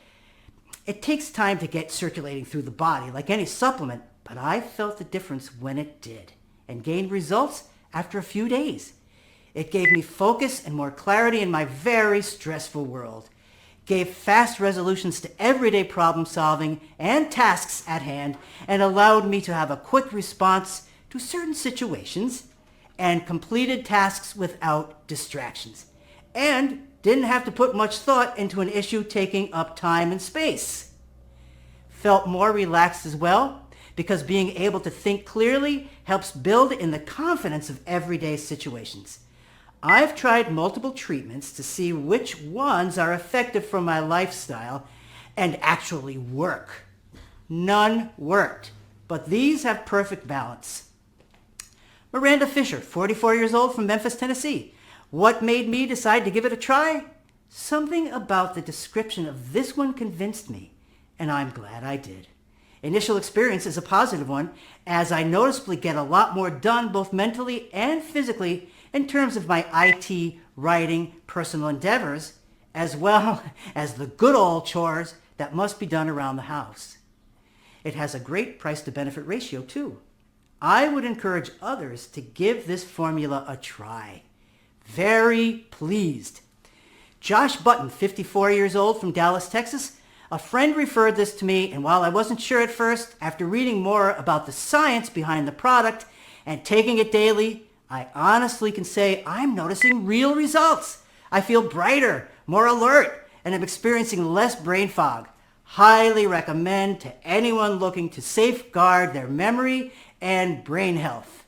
"It takes time to get circulating through the body like any supplement, but I felt the difference when it did and gained results after a few days. It gave me focus and more clarity in my very stressful world, gave fast resolutions to everyday problem solving and tasks at hand, and allowed me to have a quick response to certain situations and completed tasks without distractions, and didn't have to put much thought into an issue taking up time and space. Felt more relaxed as well, because being able to think clearly helps build in the confidence of everyday situations. I've tried multiple treatments to see which ones are effective for my lifestyle and actually work. None worked, but these have perfect balance." Miranda Fisher, 44 years old, from Memphis, Tennessee. "What made me decide to give it a try? Something about the description of this one convinced me, and I'm glad I did. Initial experience is a positive one, as I noticeably get a lot more done both mentally and physically in terms of my IT, writing, personal endeavors, as well as the good old chores that must be done around the house. It has a great price-to-benefit ratio, too. I would encourage others to give this formula a try. Very pleased." Josh Button, 54 years old, from Dallas, Texas. "A friend referred this to me, and while I wasn't sure at first, after reading more about the science behind the product and taking it daily, I honestly can say I'm noticing real results. I feel brighter, more alert, and I'm experiencing less brain fog. Highly recommend to anyone looking to safeguard their memory and brain health."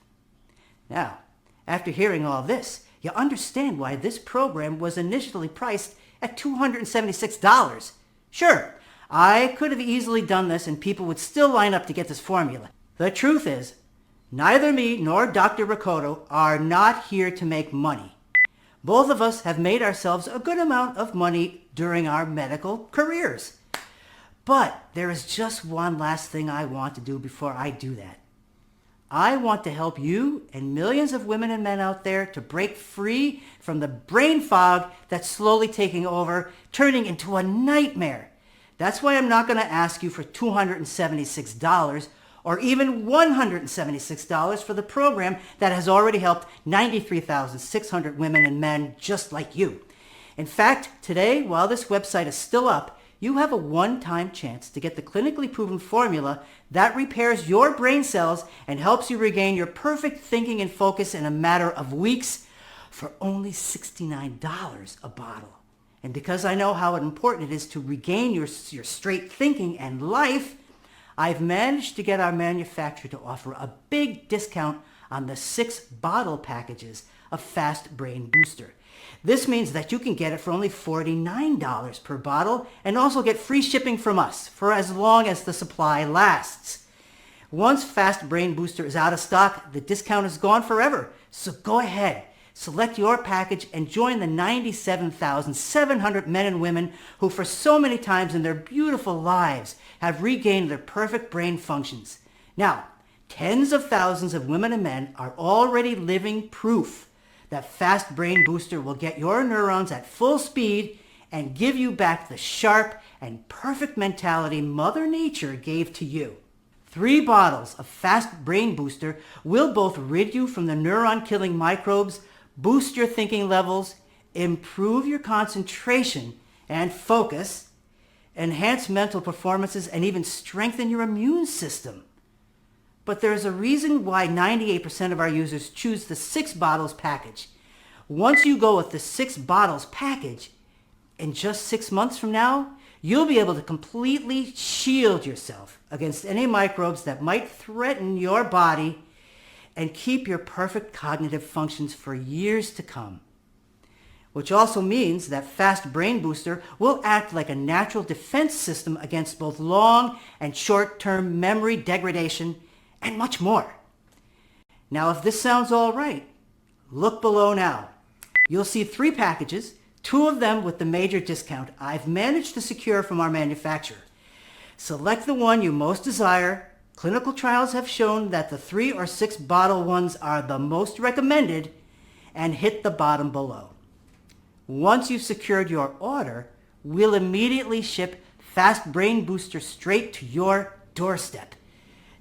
Now, after hearing all this, you understand why this program was initially priced at $276. Sure, I could have easily done this and people would still line up to get this formula. The truth is, neither me nor Dr. Riccotto are not here to make money. Both of us have made ourselves a good amount of money during our medical careers. But there is just one last thing I want to do before I do that. I want to help you and millions of women and men out there to break free from the brain fog that's slowly taking over, turning into a nightmare. That's why I'm not going to ask you for $276 or even $176 for the program that has already helped 93,600 women and men just like you. In fact, today, while this website is still up, you have a one-time chance to get the clinically proven formula that repairs your brain cells and helps you regain your perfect thinking and focus in a matter of weeks for only $69 a bottle. And because I know how important it is to regain your straight thinking and life, I've managed to get our manufacturer to offer a big discount on the 6 bottle packages of Fast Brain Booster. This means that you can get it for only $49 per bottle and also get free shipping from us for as long as the supply lasts. Once Fast Brain Booster is out of stock, the discount is gone forever. So go ahead, select your package and join the 97,700 men and women who for so many times in their beautiful lives have regained their perfect brain functions. Now, tens of thousands of women and men are already living proof that Fast Brain Booster will get your neurons at full speed and give you back the sharp and perfect mentality Mother Nature gave to you. 3 bottles of Fast Brain Booster will both rid you from the neuron-killing microbes, boost your thinking levels, improve your concentration and focus, enhance mental performances, and even strengthen your immune system. But there's a reason why 98% of our users choose the 6 bottles package. Once you go with the 6 bottles package, in just 6 months from now, you'll be able to completely shield yourself against any microbes that might threaten your body and keep your perfect cognitive functions for years to come. Which also means that Fast Brain Booster will act like a natural defense system against both long and short-term memory degradation and much more. Now, if this sounds all right, look below now. You'll see 3 packages, 2 of them with the major discount I've managed to secure from our manufacturer. Select the one you most desire. Clinical trials have shown that the 3 or 6 bottle ones are the most recommended, and hit the bottom below. Once you've secured your order, we'll immediately ship Fast Brain Booster straight to your doorstep.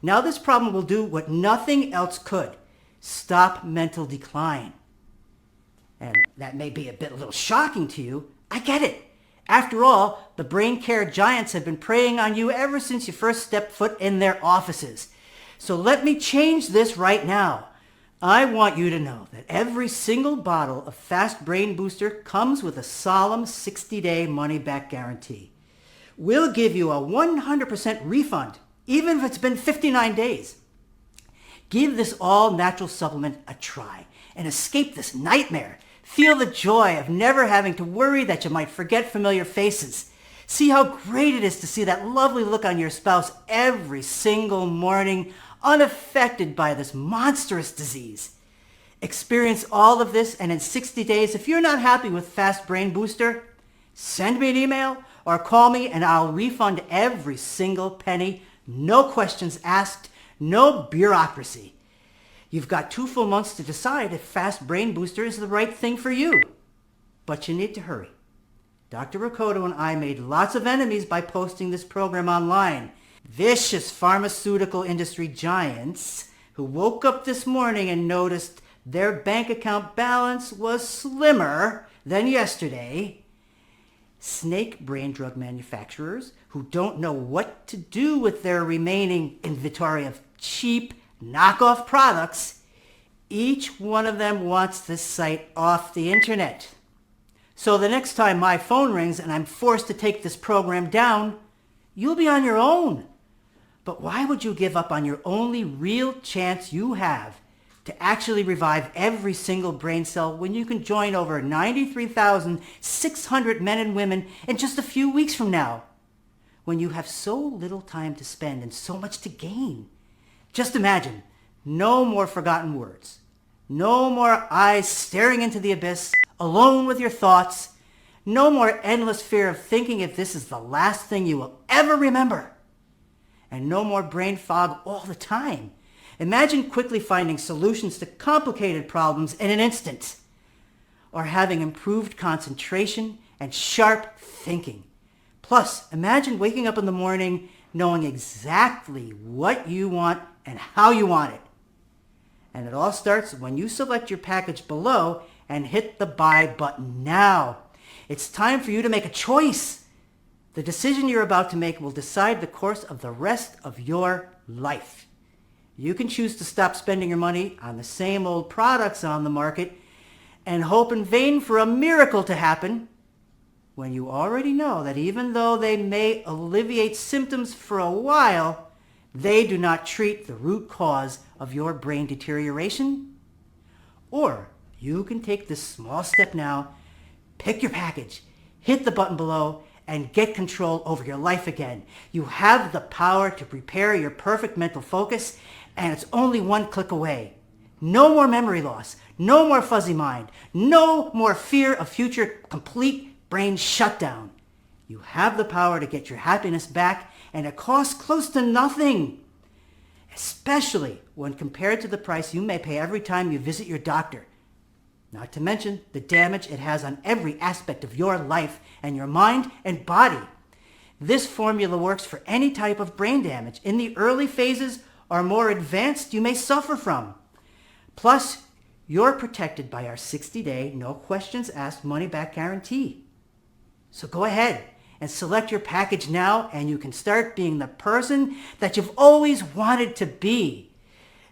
Now this problem will do what nothing else could: stop mental decline. And that may be a little shocking to you. I get it. After all, the brain care giants have been preying on you ever since you first stepped foot in their offices. So let me change this right now. I want you to know that every single bottle of Fast Brain Booster comes with a solemn 60-day money-back guarantee. We'll give you a 100% refund, even if it's been 59 days. Give this all-natural supplement a try and escape this nightmare. Feel the joy of never having to worry that you might forget familiar faces. See how great it is to see that lovely look on your spouse every single morning, unaffected by this monstrous disease. Experience all of this, and in 60 days, if you're not happy with Fast Brain Booster, send me an email or call me and I'll refund every single penny. No questions asked, no bureaucracy. You've got 2 full months to decide if Fast Brain Booster is the right thing for you. But you need to hurry. Dr. Rakoto and I made lots of enemies by posting this program online. Vicious pharmaceutical industry giants who woke up this morning and noticed their bank account balance was slimmer than yesterday. Snake brain drug manufacturers who don't know what to do with their remaining inventory of cheap knockoff products. Each one of them wants this site off the internet. So the next time my phone rings and I'm forced to take this program down, you'll be on your own. But why would you give up on your only real chance you have to actually revive every single brain cell when you can join over 93,600 men and women in just a few weeks from now, when you have so little time to spend and so much to gain? Just imagine, no more forgotten words, no more eyes staring into the abyss, alone with your thoughts, no more endless fear of thinking if this is the last thing you will ever remember, and no more brain fog all the time. Imagine quickly finding solutions to complicated problems in an instant, or having improved concentration and sharp thinking. Plus, imagine waking up in the morning knowing exactly what you want and how you want it. And it all starts when you select your package below and hit the buy button now. It's time for you to make a choice. The decision you're about to make will decide the course of the rest of your life. You can choose to stop spending your money on the same old products on the market and hope in vain for a miracle to happen, when you already know that even though they may alleviate symptoms for a while, they do not treat the root cause of your brain deterioration. Or you can take this small step now, pick your package, hit the button below, and get control over your life again. You have the power to prepare your perfect mental focus, and it's only one click away. No more memory loss, No more fuzzy mind. No more fear of future complete brain shutdown. You have the power to get your happiness back, and it costs close to nothing, especially when compared to the price you may pay every time you visit your doctor. Not to mention the damage it has on every aspect of your life and your mind and body. This formula works for any type of brain damage in the early phases or more advanced you may suffer from. Plus, you're protected by our 60-day, no questions asked money-back guarantee. So go ahead and select your package now, and you can start being the person that you've always wanted to be.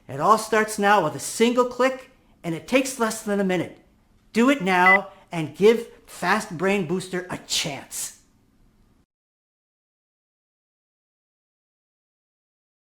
It all starts now with a single click, and it takes less than a minute. Do it now and give Fast Brain Booster a chance.